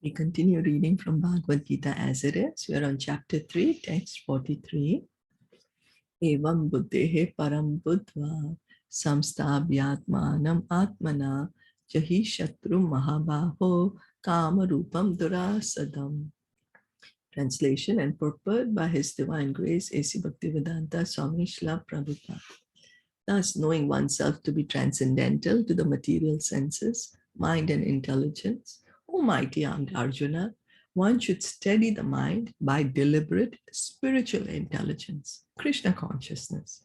We continue reading from Bhagavad Gita as it is. We are on chapter 3, text 43. Evam buddhehe param buddhva samstabhyatmanam atmana jahi shatru mahabaho kama rupam durasadam. Translation and purport by His Divine Grace A.C. Bhaktivedanta Swami Srila Prabhupada. Thus, knowing oneself to be transcendental to the material senses, mind and intelligence, O mighty armed Arjuna, one should steady the mind by deliberate spiritual intelligence, Krishna consciousness,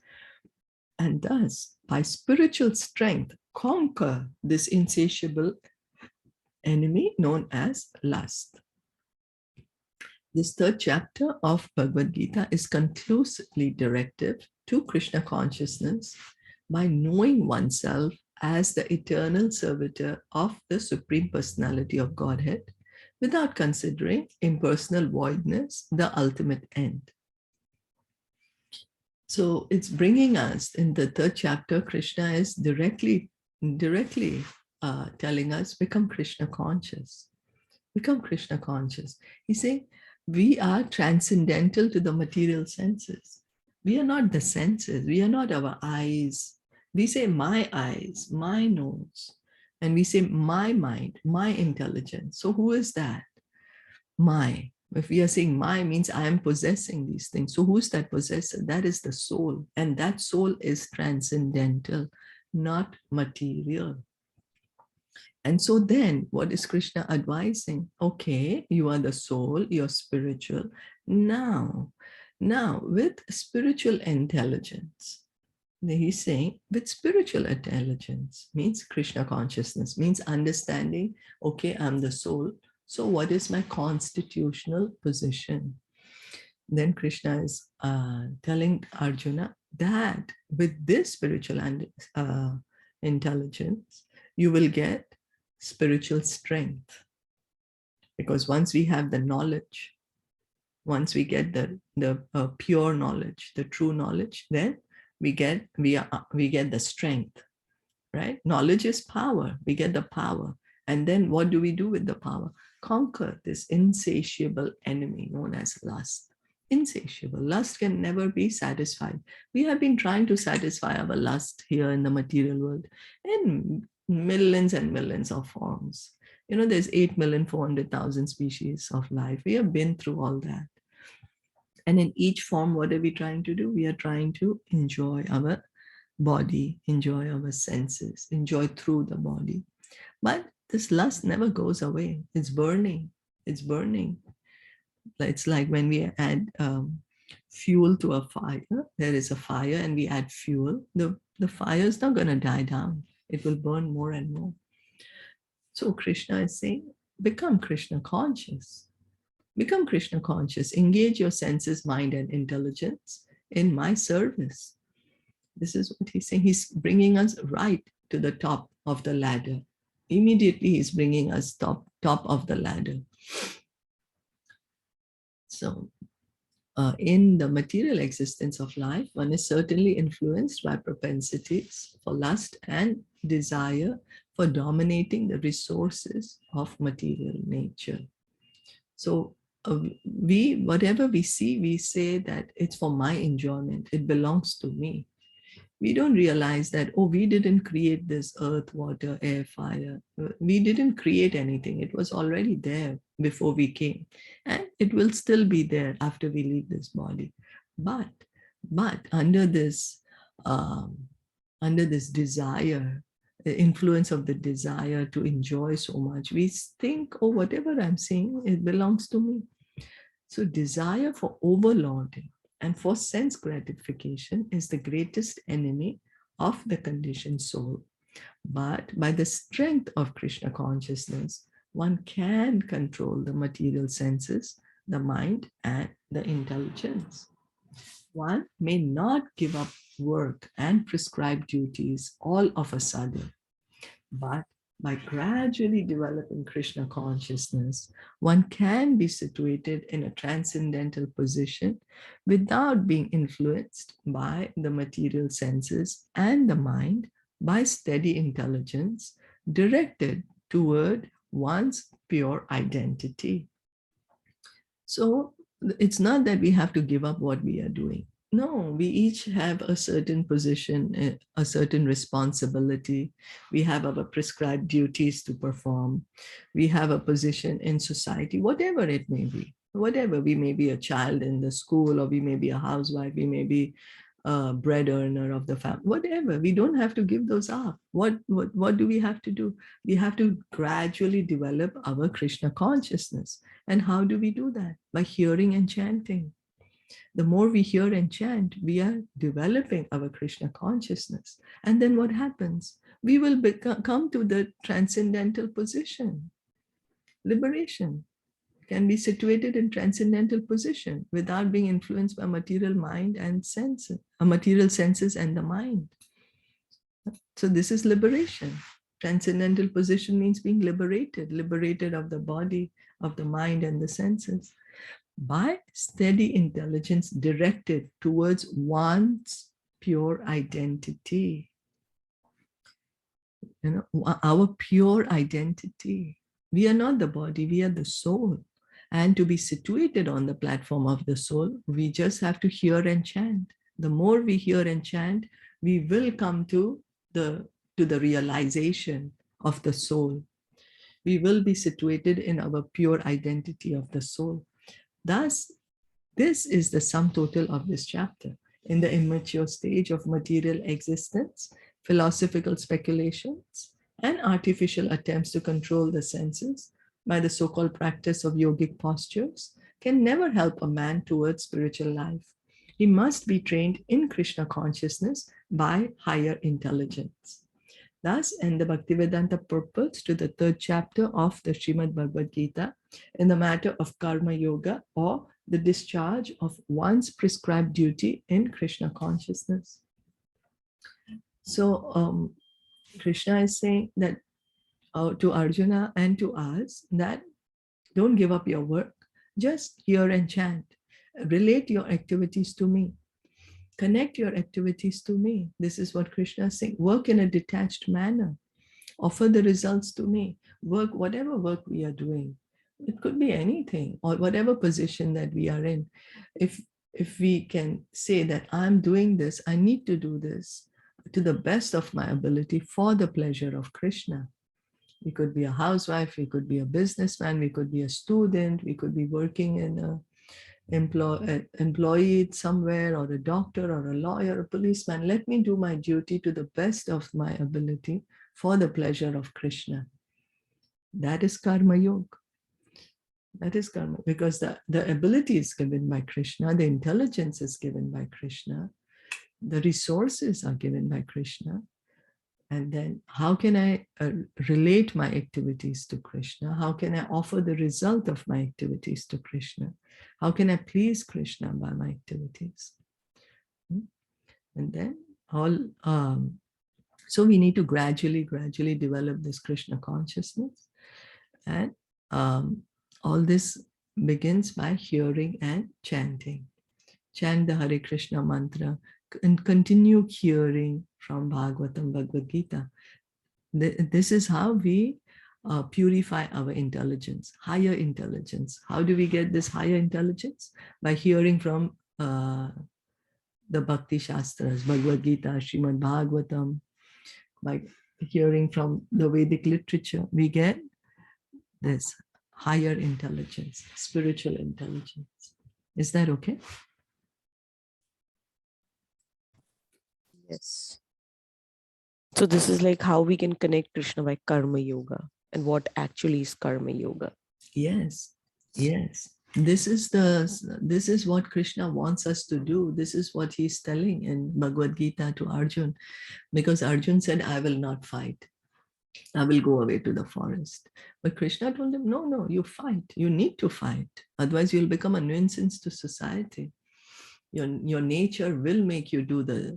and thus, by spiritual strength, conquer this insatiable enemy known as lust. This third chapter of Bhagavad Gita is conclusively directive to Krishna consciousness by knowing oneself as the eternal servitor of the Supreme Personality of Godhead without considering impersonal voidness the ultimate end. So it's bringing us in the third chapter, Krishna is directly telling us, become Krishna conscious. Become Krishna conscious. He's saying, we are transcendental to the material senses. We are not the senses. We are not our eyes. We say my eyes, my nose, and we say my mind, my intelligence. So who is that? My. If we are saying my means I am possessing these things. So who is that possessor? That is the soul. And that soul is transcendental, not material. And so then what is Krishna advising? Okay, you are the soul, you're spiritual. Now with spiritual intelligence, he's saying with spiritual intelligence means Krishna consciousness, means understanding, okay, I'm the soul. So what is my constitutional position? Then Krishna is telling Arjuna that with this spiritual intelligence, you will get spiritual strength. Because once we have the knowledge, once we get the pure knowledge, the true knowledge, then we get the strength, right? Knowledge is power. We get the power. And then what do we do with the power? Conquer this insatiable enemy known as lust. Insatiable. Lust can never be satisfied. We have been trying to satisfy our lust here in the material world in millions and millions of forms. You know, there's 8,400,000 species of life. We have been through all that. And in each form, what are we trying to do? We are trying to enjoy our body, enjoy our senses, enjoy through the body. But this lust never goes away. It's burning. It's burning. It's like when we add fuel to a fire. There is a fire and we add fuel. The fire is not going to die down. It will burn more and more. So Krishna is saying, become Krishna conscious. Become Krishna conscious. Engage your senses, mind, and intelligence in my service. This is what he's saying. He's bringing us right to the top of the ladder. Immediately, he's bringing us top of the ladder. So, in the material existence of life, one is certainly influenced by propensities for lust and desire for dominating the resources of material nature. So whatever we see, we say that it's for my enjoyment. It belongs to me. We don't realize that, oh, we didn't create this earth, water, air, fire. We didn't create anything. It was already there before we came. And it will still be there after we leave this body. But under this desire, the influence of the desire to enjoy so much, we think, oh, whatever I'm seeing, it belongs to me. So desire for overlording and for sense gratification is the greatest enemy of the conditioned soul. But by the strength of Krishna consciousness, one can control the material senses, the mind, and the intelligence. One may not give up work and prescribed duties all of a sudden, but by gradually developing Krishna consciousness, one can be situated in a transcendental position without being influenced by the material senses and the mind, by steady intelligence directed toward one's pure identity. So it's not that we have to give up what we are doing. No, we each have a certain position, a certain responsibility. We have our prescribed duties to perform. We have a position in society, whatever it may be. Whatever, we may be a child in the school, or we may be a housewife, we may be a bread earner of the family, whatever. We don't have to give those up. What do we have to do? We have to gradually develop our Krishna consciousness. And how do we do that? By hearing and chanting. The more we hear and chant, we are developing our Krishna consciousness. And then what happens? We will come to the transcendental position. Liberation can be situated in transcendental position without being influenced by material mind and senses, material senses and the mind. So this is liberation. Transcendental position means being liberated of the body, of the mind and the senses, by steady intelligence directed towards one's pure identity. You know, our pure identity. We are not the body, we are the soul. And to be situated on the platform of the soul, we just have to hear and chant. The more we hear and chant, we will come to the realization of the soul. We will be situated in our pure identity of the soul. Thus, this is the sum total of this chapter. In the immature stage of material existence, philosophical speculations and artificial attempts to control the senses by the so-called practice of yogic postures can never help a man towards spiritual life. He must be trained in Krishna consciousness by higher intelligence. Thus, end the Bhaktivedanta purport to the third chapter of the Srimad Bhagavad Gita in the matter of karma yoga, or the discharge of one's prescribed duty in Krishna consciousness. So Krishna is saying that to Arjuna and to us, that don't give up your work, just hear and chant, relate your activities to me. Connect your activities to me. This is what Krishna is saying. Work in a detached manner. Offer the results to me. Work, whatever work we are doing. It could be anything, or whatever position that we are in. If we can say that I'm doing this, I need to do this to the best of my ability for the pleasure of Krishna. We could be a housewife, we could be a businessman, we could be a student, we could be working in a employee somewhere, or a doctor or a lawyer, a policeman. Let me do my duty to the best of my ability for the pleasure of Krishna. That is karma yoga. That is karma, because the ability is given by Krishna, the intelligence is given by Krishna, the resources are given by Krishna. And then how can I relate my activities to Krishna? How can I offer the result of my activities to Krishna? How can I please Krishna by my activities? And then so we need to gradually develop this Krishna consciousness. And all this begins by hearing and chanting. Chant the Hare Krishna mantra and continue hearing from Bhagavatam, Bhagavad Gita. This is how we purify our intelligence, higher intelligence. How do we get this higher intelligence? By hearing from the Bhakti Shastras, Bhagavad Gita, Srimad Bhagavatam. By hearing from the Vedic literature, we get this higher intelligence, spiritual intelligence. Is that okay? Yes. So this is like how we can connect Krishna by karma yoga, and what actually is karma yoga. Yes, yes. This is what Krishna wants us to do. This is what he's telling in Bhagavad Gita to Arjun, because Arjun said, I will not fight. I will go away to the forest. But Krishna told him, no, you fight. You need to fight. Otherwise, you'll become a nuisance to society. Your nature will make you do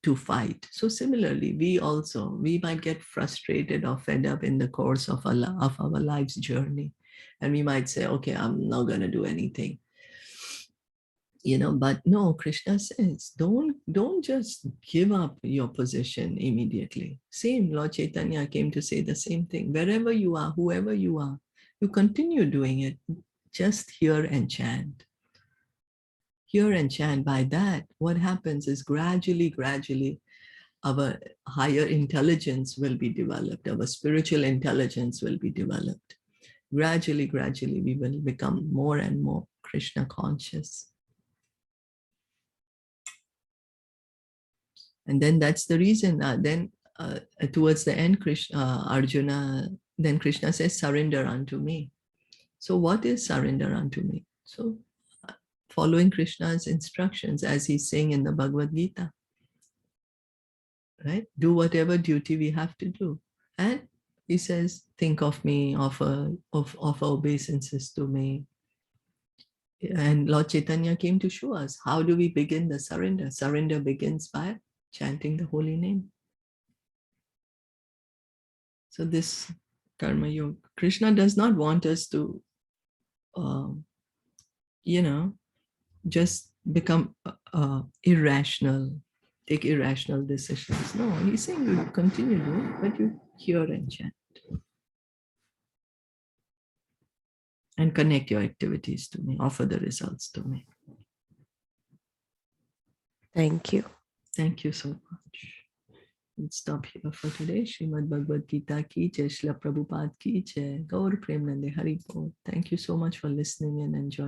to fight. So similarly, we might get frustrated or fed up in the course of our life's journey. And we might say, okay, I'm not going to do anything. But no, Krishna says, don't just give up your position immediately. Same, Lord Chaitanya came to say the same thing. Wherever you are, whoever you are, You continue doing it. Just hear and chant. Hear and chant. By that, what happens is gradually, our higher intelligence will be developed. Our spiritual intelligence will be developed. Gradually, we will become more and more Krishna conscious. And then that's the reason. Towards the end, Arjuna, then Krishna says, surrender unto me. So what is surrender unto me? So following Krishna's instructions, as he's saying in the Bhagavad Gita, right? Do whatever duty we have to do. And he says, think of me, offer obeisances to me. And Lord Chaitanya came to show us, how do we begin the surrender? Surrender begins by chanting the holy name. So this Karma Yoga, Krishna does not want us to, just become irrational, take irrational decisions. No, he's saying you continue doing, but you hear and chant. And connect your activities to me, offer the results to me. Thank you. Thank you so much. We'll stop here for today. Srimad Bhagavad Gita ki jai, Srila Prabhupada ki jai, Gaur Prem Nande Hari Bol. Thank you so much for listening and enjoying.